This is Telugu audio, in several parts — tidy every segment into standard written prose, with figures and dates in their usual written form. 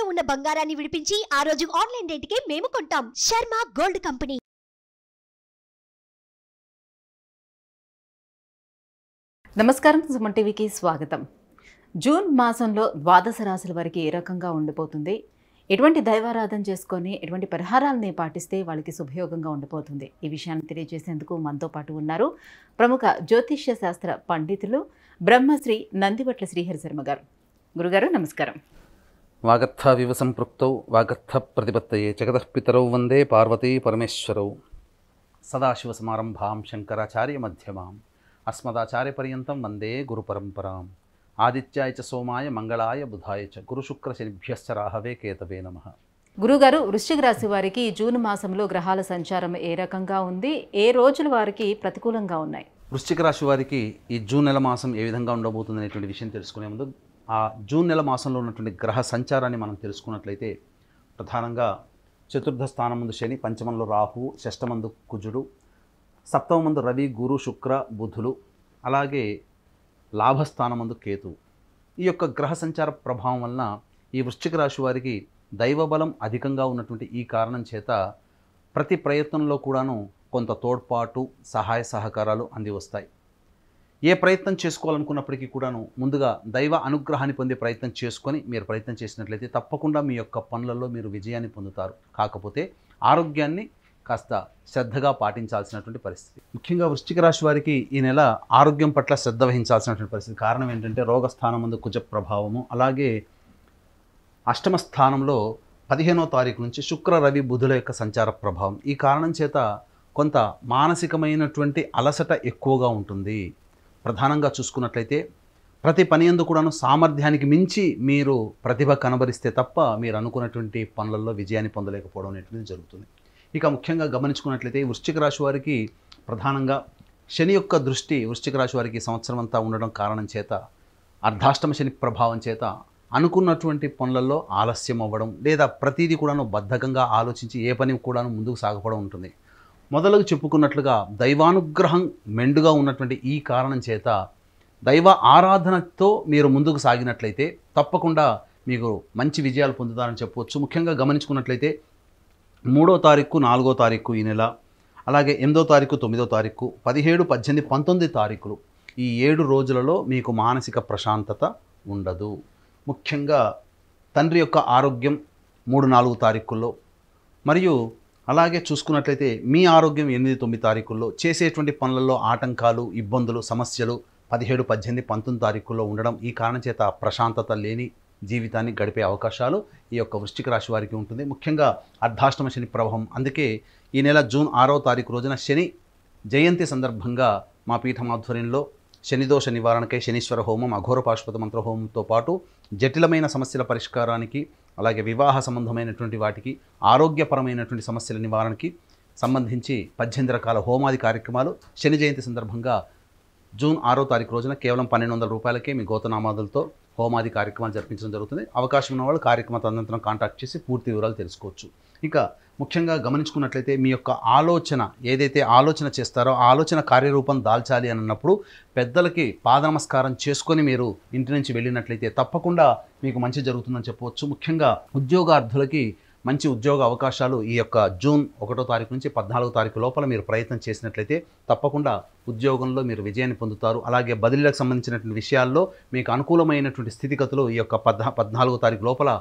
ఉన్న బంగారాన్ని విడిపించి ఆ రోజు ఆన్లైన్ రేటుకే మేము కొంటాం. Sharma gold company. నమస్కారం, సుమన్ టీవీకి స్వాగతం. జూన్ మాసంలో ద్వాదశ రాశుల వారికి ఏ రకంగా ఉండిపోతుంది, ఎటువంటి దైవారాధన చేసుకొని ఎటువంటి పరిహారాలని పాటిస్తే వాళ్ళకి శుభయోగంగా ఉండిపోతుంది, ఈ విషయాన్ని తెలియజేసేందుకు మనతో పాటు ఉన్నారు ప్రముఖ జ్యోతిష్య శాస్త్ర పండితులు బ్రహ్మశ్రీ నందివట్ల శ్రీహరి శర్మ గారు. గురుగారు నమస్కారం. వాగర్థ వివ సంపృక్తౌ వాగర్థ ప్రతిపత్తయే జగతః పితరౌ వందే పార్వతీ పరమేశ్వరౌ. సదాశివసమారంభాం శంకరాచార్య మధ్యమాం అస్మదాచార్య పర్యంతం వందే గురు పరంపరాం. ఆదిత్యాయ చ సోమాయ మంగళాయ బుధాయ చ గురుశుక్ర శనిభ్యశ్చ రాహవే కేతవే నమః. గురుగారు, వృశ్చిక రాశి వారికి జూన్ మాసంలో గ్రహాల సంచారం ఏ రకంగా ఉంది, ఏ రోజుల వారికి ప్రతికూలంగా ఉన్నాయి? వృశ్చిక రాశి వారికి ఈ జూన్ నెల మాసం ఏ విధంగా ఉండబోతుంది అనేటువంటి విషయం తెలుసుకునే ముందు ఆ జూన్ నెల మాసంలో ఉన్నటువంటి గ్రహ సంచారాన్ని మనం తెలుసుకున్నట్లయితే ప్రధానంగా చతుర్థ స్థానం ముందు శని, పంచమంలో రాహు, షష్టమందు కుజుడు, సప్తమందు రవి, గురు, శుక్ర, బుధులు, అలాగే లాభస్థానమందు కేతు. ఈ యొక్క గ్రహ సంచార ప్రభావం వలన ఈ వృశ్చిక రాశి వారికి దైవబలం అధికంగా ఉన్నటువంటి ఈ కారణం చేత ప్రతి ప్రయత్నంలో కూడాను కొంత తోడ్పాటు, సహాయ సహకారాలు అంది వస్తాయి. ఏ ప్రయత్నం చేసుకోవాలనుకున్నప్పటికీ కూడాను ముందుగా దైవ అనుగ్రహాన్ని పొందే ప్రయత్నం చేసుకొని మీరు ప్రయత్నం చేసినట్లయితే తప్పకుండా మీ యొక్క పనులలో మీరు విజయాన్ని పొందుతారు. కాకపోతే ఆరోగ్యాన్ని కాస్త శ్రద్ధగా పాటించాల్సినటువంటి పరిస్థితి. ముఖ్యంగా వృశ్చిక రాశి వారికి ఈ నెల ఆరోగ్యం పట్ల శ్రద్ధ వహించాల్సినటువంటి పరిస్థితి. కారణం ఏంటంటే రోగస్థానం ముందు కుజ ప్రభావము, అలాగే అష్టమ స్థానంలో 15వ తారీఖు నుంచి శుక్ర, రవి, బుధుల యొక్క సంచార ప్రభావం. ఈ కారణం చేత కొంత మానసికమైనటువంటి అలసట ఎక్కువగా ఉంటుంది. ప్రధానంగా చూసుకున్నట్లయితే ప్రతి పని యందు కూడాను సామర్థ్యానికి మించి మీరు ప్రతిభ కనబరిస్తే తప్ప మీరు అనుకున్నటువంటి పనులలో విజయాన్ని పొందలేకపోవడం అనేటువంటిది జరుగుతుంది. ఇక ముఖ్యంగా గమనించుకున్నట్లయితే వృశ్చిక రాశి వారికి ప్రధానంగా శని యొక్క దృష్టి వృశ్చిక రాశి వారికి సంవత్సరం అంతా ఉండడం కారణం చేత అర్ధాష్టమ శని ప్రభావం చేత అనుకున్నటువంటి పనులలో ఆలస్యం అవ్వడం, లేదా ప్రతిదీ కూడాను బద్ధకంగా ఆలోచించి ఏ పని కూడాను ముందుకు సాగపడం ఉంటుంది. మొదలుగా చెప్పుకున్నట్లుగా దైవానుగ్రహం మెండుగా ఉన్నటువంటి ఈ కారణం చేత దైవ ఆరాధనతో మీరు ముందుకు సాగినట్లయితే తప్పకుండా మీకు మంచి విజయాలు పొందుతారని చెప్పవచ్చు. ముఖ్యంగా గమనించుకున్నట్లయితే 3వ తారీఖు, 4వ తారీఖు ఈ నెల, అలాగే 8వ తారీఖు, 9వ తారీఖు, 17, 18, 19 తారీఖులు ఈ 7 రోజులలో మీకు మానసిక ప్రశాంతత ఉండదు. ముఖ్యంగా తండ్రి యొక్క ఆరోగ్యం 3, 4 తారీఖుల్లో, మరియు అలాగే చూసుకున్నట్లయితే మీ ఆరోగ్యం 8, 9 తారీఖుల్లో, చేసేటువంటి పనులలో ఆటంకాలు, ఇబ్బందులు, సమస్యలు 17, 18, 19 తారీఖుల్లో ఉండడం. ఈ కారణం చేత ప్రశాంతత లేని జీవితాన్ని గడిపే అవకాశాలు ఈ యొక్క వృశ్చిక రాశి వారికి ఉంటుంది. ముఖ్యంగా అర్ధాష్టమ శని ప్రభావం. అందుకే ఈ నెల జూన్ 6వ తారీఖు రోజున శని జయంతి సందర్భంగా మా పీఠం ఆధ్వర్యంలో శనిదోష నివారణకై శనీశ్వర హోమం, అఘోర పాశుపత మంత్ర హోమంతో పాటు జటిలమైన సమస్యల పరిష్కారానికి, అలాగే వివాహ సంబంధమైనటువంటి వాటికి, ఆరోగ్యపరమైనటువంటి సమస్యల నివారణకి సంబంధించి 18 రకాల హోమాది కార్యక్రమాలు శని జయంతి సందర్భంగా జూన్ 6వ తారీఖు రోజున కేవలం 1200 రూపాయలకే మీ గోతనామాదులతో హోమాది కార్యక్రమాలు జరిపించడం జరుగుతుంది. అవకాశం ఉన్న వాళ్ళు కార్యక్రమ తదనంతరం కాంటాక్ట్ చేసి పూర్తి వివరాలు తెలుసుకోవచ్చు. ఇక ముఖ్యంగా గమనించుకున్నట్లయితే మీ యొక్క ఆలోచన ఏదైతే ఆలోచన చేస్తారో ఆ ఆలోచన కార్యరూపం దాల్చాలి అన్నప్పుడు పెద్దలకి పాదనమస్కారం చేసుకొని మీరు ఇంటి నుంచి వెళ్ళినట్లయితే తప్పకుండా మీకు మంచి జరుగుతుందని చెప్పవచ్చు. ముఖ్యంగా ఉద్యోగార్థులకి మంచి ఉద్యోగ అవకాశాలు ఈ యొక్క జూన్ 1వ తారీఖు నుంచి 14వ తారీఖు లోపల మీరు ప్రయత్నం చేసినట్లయితే తప్పకుండా ఉద్యోగంలో మీరు విజయాన్ని పొందుతారు. అలాగే బదిలీలకు సంబంధించినటువంటి విషయాల్లో మీకు అనుకూలమైనటువంటి స్థితిగతులు ఈ యొక్క 14వ తారీఖు లోపల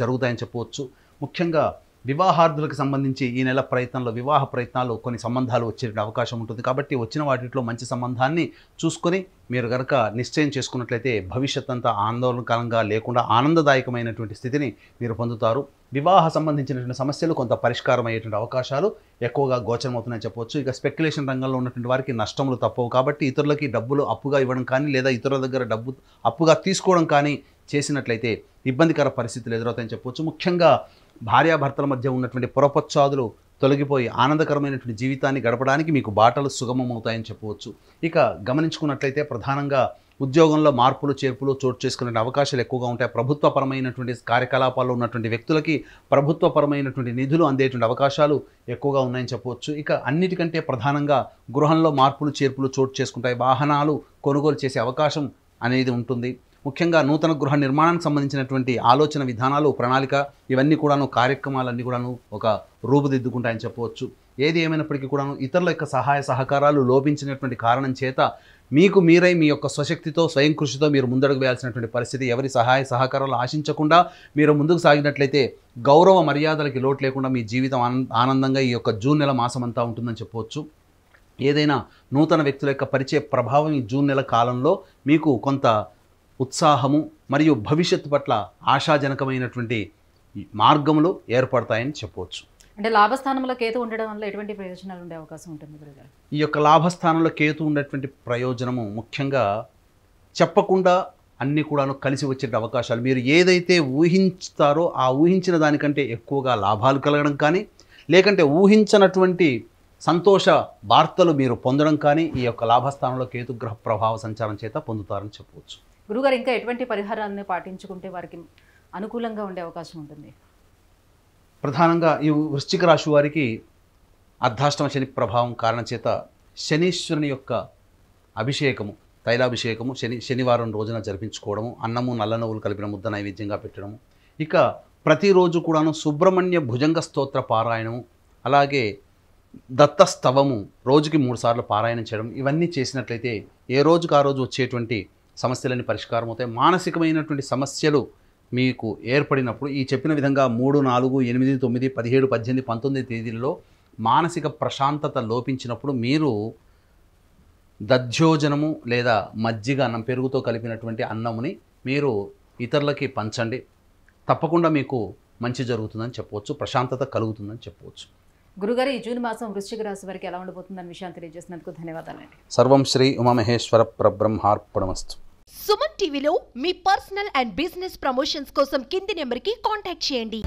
జరుగుతాయని చెప్పవచ్చు. ముఖ్యంగా వివాహార్థులకు సంబంధించి ఈ నెల ప్రయత్నంలో వివాహ ప్రయత్నాలు కొన్ని సంబంధాలు వచ్చే అవకాశం ఉంటుంది. కాబట్టి వచ్చిన వాటిలో మంచి సంబంధాన్ని చూసుకొని మీరు కనుక నిశ్చయం చేసుకున్నట్లయితే భవిష్యత్ అంతా ఆందోళనకరంగా లేకుండా ఆనందదాయకమైనటువంటి స్థితిని మీరు పొందుతారు. వివాహ సంబంధించినటువంటి సమస్యలు కొంత పరిష్కారం అయ్యేటువంటి అవకాశాలు ఎక్కువగా గోచరమవుతున్నాయని చెప్పవచ్చు. ఇక స్పెక్యులేషన్ రంగంలో ఉన్నటువంటి వారికి నష్టములు తప్పవు. కాబట్టి ఇతరులకి డబ్బులు అప్పుగా ఇవ్వడం కానీ, లేదా ఇతరుల దగ్గర డబ్బు అప్పుగా తీసుకోవడం కానీ చేసినట్లయితే ఇబ్బందికర పరిస్థితులు ఎదురవుతాయని చెప్పవచ్చు. ముఖ్యంగా భార్యాభర్తల మధ్య ఉన్నటువంటి పొరపచ్చాదులు తొలగిపోయి ఆనందకరమైనటువంటి జీవితాన్ని గడపడానికి మీకు బాటలు సుగమమవుతాయని చెప్పవచ్చు. ఇక గమనించుకున్నట్లయితే ప్రధానంగా ఉద్యోగంలో మార్పులు చేర్పులు చోటు చేసుకునే అవకాశాలు ఎక్కువగా ఉంటాయి. ప్రభుత్వపరమైనటువంటి కార్యకలాపాల్లో ఉన్నటువంటి వ్యక్తులకి ప్రభుత్వపరమైనటువంటి నిధులు అందేటువంటి అవకాశాలు ఎక్కువగా ఉన్నాయని చెప్పవచ్చు. ఇక అన్నిటికంటే ప్రధానంగా గృహంలో మార్పులు చేర్పులు చోటు చేసుకుంటాయి. వాహనాలు కొనుగోలు చేసే అవకాశం అనేది ఉంటుంది. ముఖ్యంగా నూతన గృహ నిర్మాణానికి సంబంధించినటువంటి ఆలోచన విధానాలు, ప్రణాళిక ఇవన్నీ కూడాను, కార్యక్రమాలన్నీ కూడాను ఒక రూపుదిద్దుకుంటాయని చెప్పవచ్చు. ఏది ఏమైనప్పటికీ కూడాను ఇతరుల యొక్క సహాయ సహకారాలు లోపించినటువంటి కారణం చేత మీకు మీరై మీ యొక్క స్వశక్తితో, స్వయం కృషితో మీరు ముందడుగు వేయాల్సినటువంటి పరిస్థితి. ఎవరి సహాయ సహకారాలు ఆశించకుండా మీరు ముందుకు సాగినట్లయితే గౌరవ మర్యాదలకి లోటు లేకుండా మీ జీవితం ఆనందంగా ఈ యొక్క జూన్ నెల మాసం అంతా ఉంటుందని చెప్పవచ్చు. ఏదైనా నూతన వ్యక్తుల యొక్క పరిచయ ప్రభావం ఈ జూన్ నెల కాలంలో మీకు కొంత ఉత్సాహము మరియు భవిష్యత్తు పట్ల ఆశాజనకమైనటువంటి మార్గములు ఏర్పడతాయని చెప్పవచ్చు. అంటే లాభస్థానంలో కేతు ఉండడం వల్ల ఎటువంటి ప్రయోజనాలు ఉండే అవకాశం ఉంటుంది గురుగారు? ఈ యొక్క లాభస్థానంలో కేతు ఉండేటువంటి ప్రయోజనము ముఖ్యంగా చెప్పకుండా అన్నీ కూడాను కలిసి వచ్చే అవకాశాలు. మీరు ఏదైతే ఊహిస్తారో ఆ ఊహించిన దానికంటే ఎక్కువగా లాభాలు కలగడం కానీ, లేకంటే ఊహించినటువంటి సంతోష వార్తలు మీరు పొందడం కానీ ఈ యొక్క లాభస్థానంలో కేతుగ్రహ ప్రభావ సంచారం చేత పొందుతారని చెప్పవచ్చు. గురుగారు, ఇంకా ఎటువంటి పరిహారాలను పాటించుకుంటే వారికి అనుకూలంగా ఉండే అవకాశం ఉంటుంది? ప్రధానంగా ఈ వృశ్చిక రాశి వారికి అర్ధాష్టమ శని ప్రభావం కారణం చేత శనీశ్వరుని యొక్క అభిషేకము, తైలాభిషేకము శనివారం రోజున జరిపించుకోవడము, అన్నము నల్ల నువ్వులు కలిపిన ముద్ద నైవేద్యంగా పెట్టడము, ఇక ప్రతిరోజు కూడాను సుబ్రహ్మణ్య భుజంగ స్తోత్ర పారాయణము, అలాగే దత్తస్తవము రోజుకి 3 సార్లు పారాయణం చేయడం, ఇవన్నీ చేసినట్లయితే ఏ రోజుకు ఆ రోజు వచ్చేటువంటి సమస్యలన్నీ పరిష్కారం అవుతాయి. మానసికమైనటువంటి సమస్యలు మీకు ఏర్పడినప్పుడు ఈ చెప్పిన విధంగా 3, 4, 8, 9, 17, 18, 19 తేదీల్లో మానసిక ప్రశాంతత లోపించినప్పుడు మీరు దధ్యోజనము లేదా మజ్జిగ అన్నం, పెరుగుతో కలిపినటువంటి అన్నముని మీరు ఇతరులకి పంచండి. తప్పకుండా మీకు మంచి జరుగుతుందని చెప్పవచ్చు, ప్రశాంతత కలుగుతుందని చెప్పవచ్చు. గురుగారు, ఈ జూన్ మాసం వృశ్చిక రాశి వారికి ఎలా ఉండబోతుందని విషయాన్ని తెలియజేసినందుకు ధన్యవాదాలండి. సర్వం శ్రీ ఉమామహేశ్వర పరబ్రహ్మార్పణమస్తు. సుమన్ టీవీలో మీ పర్సనల్ అండ్ బిజినెస్ ప్రమోషన్స్ కోసం కింది నెంబర్కి కాంటాక్ట్ చేయండి.